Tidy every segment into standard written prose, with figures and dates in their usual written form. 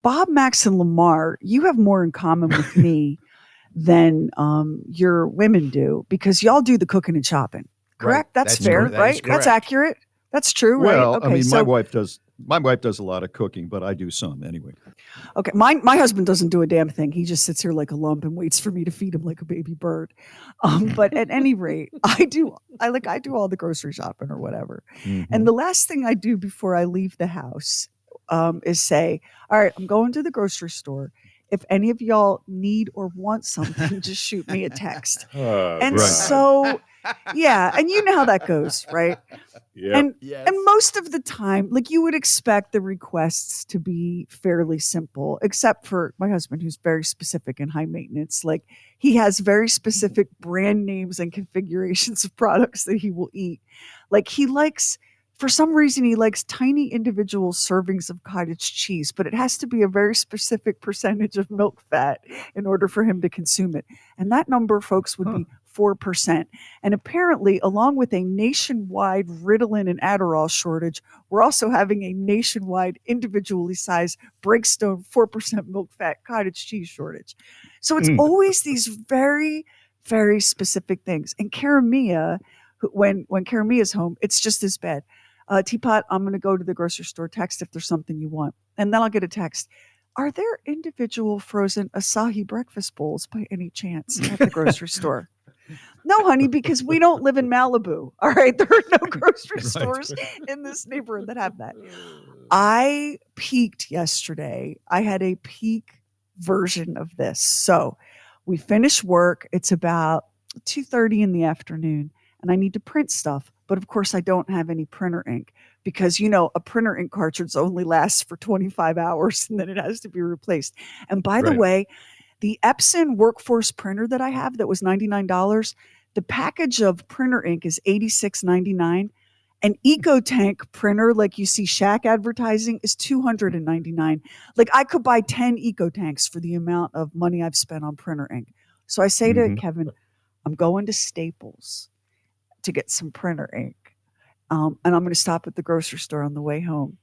Bob, Max, and Lamar, you have more in common with me than your women do because y'all do the cooking and shopping. Right. Correct? That's That's fair, correct. That is right? That's correct. accurate. That's true, right? Well, I Okay, mean, my so wife does. My wife does a lot of cooking, but I do some anyway. okay, my husband doesn't do a damn thing. He just sits here like a lump and waits for me to feed him like a baby bird. But at any rate, I do. I do all the grocery shopping or whatever. And Mhm. the last thing I do before I leave the house is say, "All right, I'm going to the grocery store. If any of y'all need or want something, just shoot me a text." Oh, And Right. so, yeah, and you know how that goes, right? Yep. And Yes. and most of the time, like you would expect the requests to be fairly simple, except for my husband, who's very specific and high maintenance. Like he has very specific brand names and configurations of products that he will eat. Like he likes, for some reason, he likes tiny individual servings of cottage cheese, but it has to be a very specific percentage of milk fat in order for him to consume it. And that number, folks, would Huh. be 4%. And apparently, along with a nationwide Ritalin and Adderall shortage, we're also having a nationwide individually sized Breakstone 4% milk fat cottage cheese shortage. So it's Mm. always these very, very specific things. And Karamia, when Karamia's home, it's just as bad. Teapot, I'm going to go to the grocery store, text if there's something you want. And then I'll get a text. Are there individual frozen Asahi breakfast bowls by any chance at the grocery store? No, honey, because we don't live in Malibu. All right. There are no grocery Right. stores in this neighborhood that have that. I peaked yesterday. I had a peak version of this. So we finish work. It's about 2:30 in the afternoon, and I need to print stuff. But of course, I don't have any printer ink because, a printer ink cartridge only lasts for 25 hours and then it has to be replaced. And by the Right. way, the Epson Workforce printer that I have that was $99, the package of printer ink is $86.99. An EcoTank printer, like you see Shaq advertising, is $299. Like I could buy 10 EcoTanks for the amount of money I've spent on printer ink. So I say to Mhm. Kevin, I'm going to Staples to get some printer ink. And I'm going to stop at the grocery store on the way home.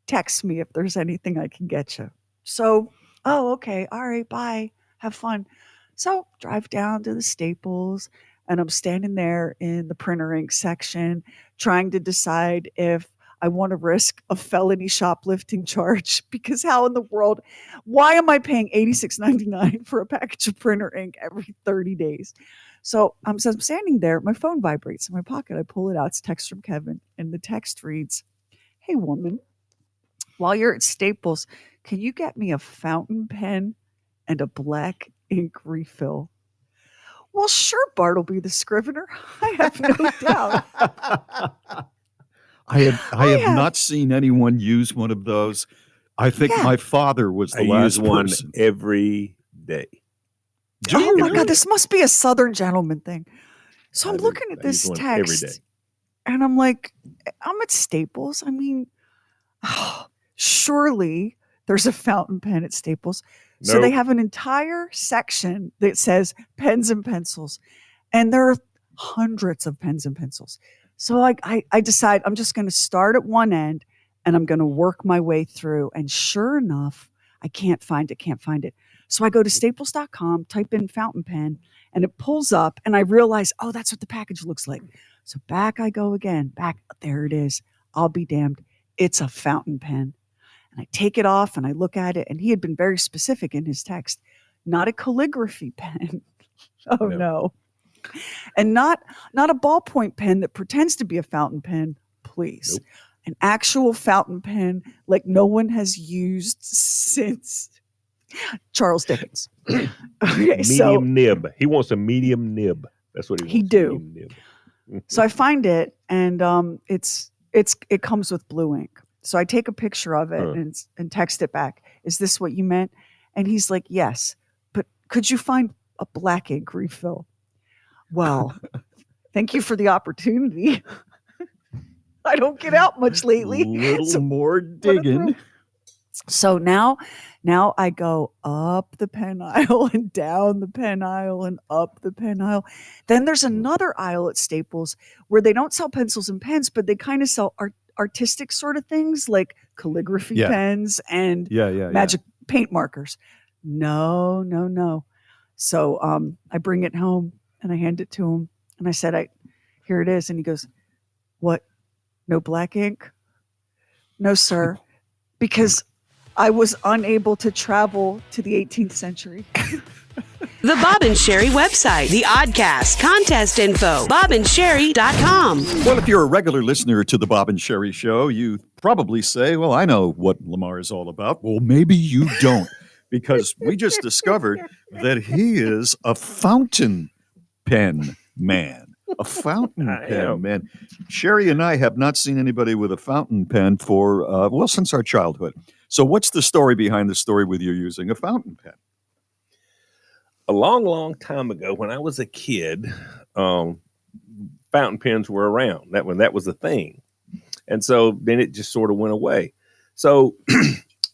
Text me if there's anything I can get you. So, oh, okay. All right. Bye. Have fun. So, drive down to the Staples, and I'm standing there in the printer ink section trying to decide if I want to risk a felony shoplifting charge because how in the world, why am I paying $86.99 for a package of printer ink every 30 days? So I'm standing there, my phone vibrates in my pocket. I pull it out. It's a text from Kevin, and the text reads, "Hey, woman, while you're at Staples, can you get me a fountain pen and a black ink refill?" Well, sure, Bartleby the Scrivener. I have no doubt. I have I have, not seen anyone use one of those. I think yeah. my father was I the use last one person. every day. Do Oh you my God, really? this must be a Southern gentleman thing. So I I'm do. looking at I use this one every day. text and I'm like, I'm at Staples. I mean, surely there's a fountain pen at Staples. So they Nope. have an entire section that says pens and pencils, and there are hundreds of pens and pencils. So I decide I'm just going to start at one end and I'm going to work my way through. And sure enough, I can't find it. So I go to staples.com, type in fountain pen, and it pulls up, and I realize, oh, that's what the package looks like. So back I go again. Back, there it is. I'll be damned. It's a fountain pen. And I take it off and I look at it, and he had been very specific in his text. Not a calligraphy pen. Oh No. no. And not a ballpoint pen that pretends to be a fountain pen, please. Nope. An actual fountain pen like no one has used since Charles Dickens. Okay, so Medium nib. He wants a medium nib. That's what he wants. he do. Medium nib. So I find it, and it comes with blue ink. So I take a picture of it and text it back. Is this what you meant? And he's like, yes, but could you find a black ink refill? Well, thank you for the opportunity. I don't get out much lately. Little So more what a thrill. digging. So now I go up the pen aisle and down the pen aisle and up the pen aisle. Then there's another aisle at Staples where they don't sell pencils and pens, but they kind of sell artistic sort of things like calligraphy Yeah. pens and Yeah. magic paint markers. No, no, no. So I bring it home and I hand it to him and I said, here it is. And he goes, what? No black ink? No, sir, because I was unable to travel to the 18th century. The Bob and Sheri website, the Oddcast, contest info, bobandsheri.com. Well, if you're a regular listener to the Bob and Sheri show, you probably say, well, I know what Lamar is all about. Well, maybe you don't, because we just discovered that he is a fountain pen man. A fountain pen man. Sheri and I have not seen anybody with a fountain pen for, since our childhood. So what's the story behind the story with you using a fountain pen? A long, long time ago, when I was a kid, fountain pens were around. That was a thing. And so then it just sort of went away. So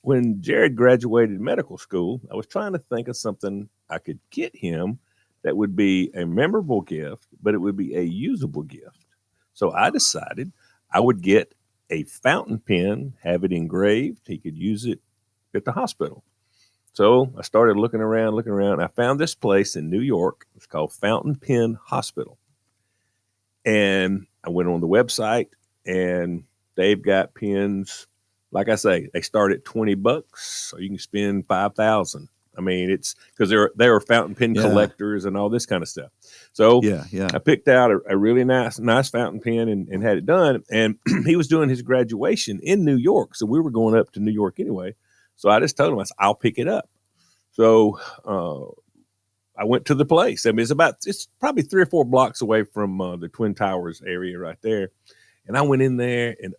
when Jared graduated medical school, I was trying to think of something I could get him that would be a memorable gift, but it would be a usable gift. So I decided I would get a fountain pen, have it engraved. He could use it at the hospital. So I started looking around. I found this place in New York. It's called Fountain Pen Hospital. And I went on the website and they've got pens. Like I say, they start at $20, so you can spend $5,000. I mean, it's because they are fountain pen collectors and all this kind of stuff. So I picked out a really nice fountain pen and had it done. And he was doing his graduation in New York. So we were going up to New York anyway. So I just told him, I said, I'll pick it up. So I went to the place. I mean, it's probably 3 or 4 blocks away from the Twin Towers area right there. And I went in there and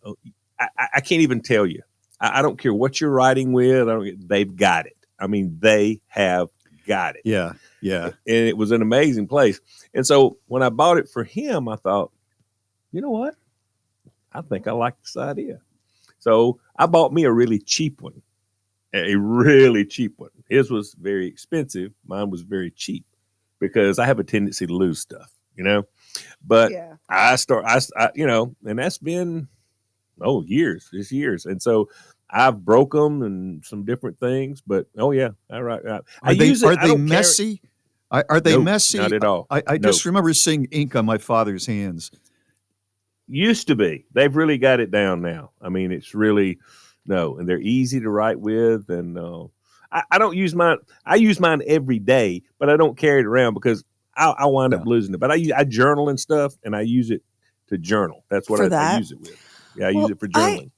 I can't even tell you. I don't care what you're writing with. They've got it. I mean, they have got it. Yeah. And it was an amazing place. And so when I bought it for him, I thought, you know what? I think I like this idea. So I bought me a really cheap one. A really cheap one. His was very expensive. Mine was very cheap because I have a tendency to lose stuff, But and that's been years. And so I've broke them and some different things. But all right. Are they messy? Are they messy? Not at all. I just remember seeing ink on my father's hands. Used to be. They've really got it down now. I mean, it's really. No, and they're easy to write with, and I don't use mine. I use mine every day, but I don't carry it around because I wind up losing it. But I journal and stuff, and I use it to journal. That's what I use it with. Yeah, I use it for journaling.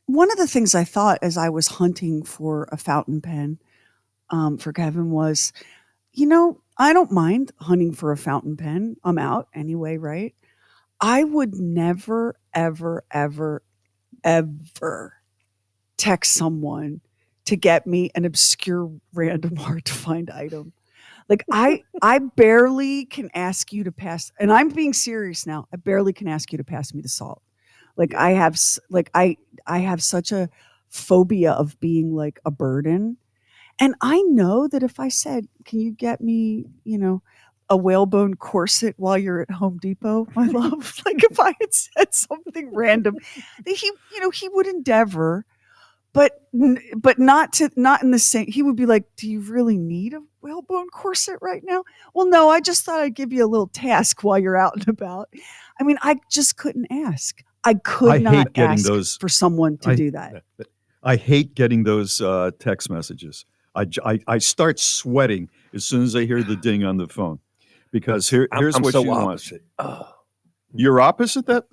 One of the things I thought as I was hunting for a fountain pen for Kevin was, I don't mind hunting for a fountain pen. I'm out anyway, right? I would never, ever, ever, ever text someone to get me an obscure random hard to find item. Like I barely can ask you to pass, and I'm being serious now. I barely can ask you to pass me the salt. Like I have such a phobia of being like a burden. And I know that if I said, can you get me, a whalebone corset while you're at Home Depot, my love, like if I had said something random, he would endeavor. But not in the same. He would be like, "Do you really need a whalebone corset right now?" Well, no. I just thought I'd give you a little task while you're out and about. I mean, I just couldn't ask. I could not ask for someone to do that. I hate getting those text messages. I start sweating as soon as I hear the ding on the phone, because here's I'm what so you opposite. want. You're opposite that.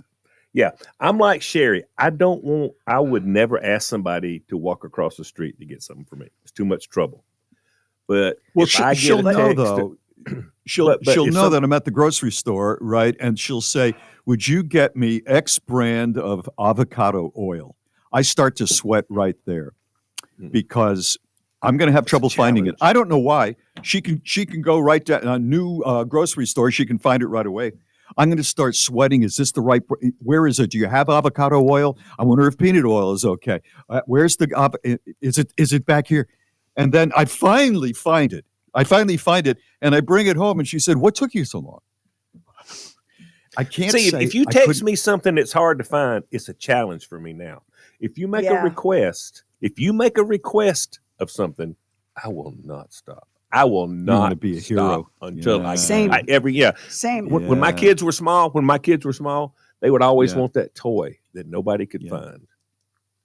Yeah, I'm like Sheri. I would never ask somebody to walk across the street to get something for me. It's too much trouble. But she'll know though. She'll know that I'm at the grocery store, right? And she'll say, "Would you get me X brand of avocado oil?" I start to sweat right there because I'm going to have trouble finding it. I don't know why. She can go right to a new grocery store. She can find it right away. I'm going to start sweating. Is this the right? Where is it? Do you have avocado oil? I wonder if peanut oil is okay. Where's the? Is it back here? And then I finally find it. And I bring it home, and she said, "What took you so long?" I can't See, say if you text me something that's hard to find, it's a challenge for me now. If you make a request, of something, I will not stop. I will not you want to be a hero until I Same. Same. When my kids were small, they would always want that toy that nobody could find,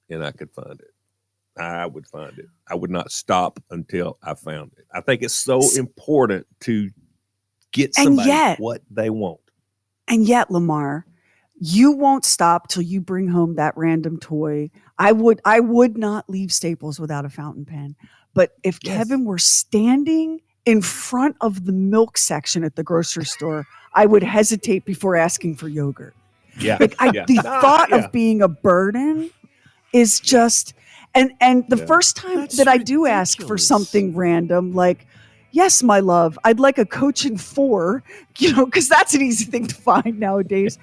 and I could find it. I would find it. I would not stop until I found it. I think it's so important to get somebody what they want. And yet, Lamar, you won't stop till you bring home that random toy. I would not leave Staples without a fountain pen. But if Kevin were standing in front of the milk section at the grocery store, I would hesitate before asking for yogurt. Yeah. The thought of being a burden is just, and the first time that I do ask for something random, like, yes, my love, I'd like a Coach in 4, because that's an easy thing to find nowadays.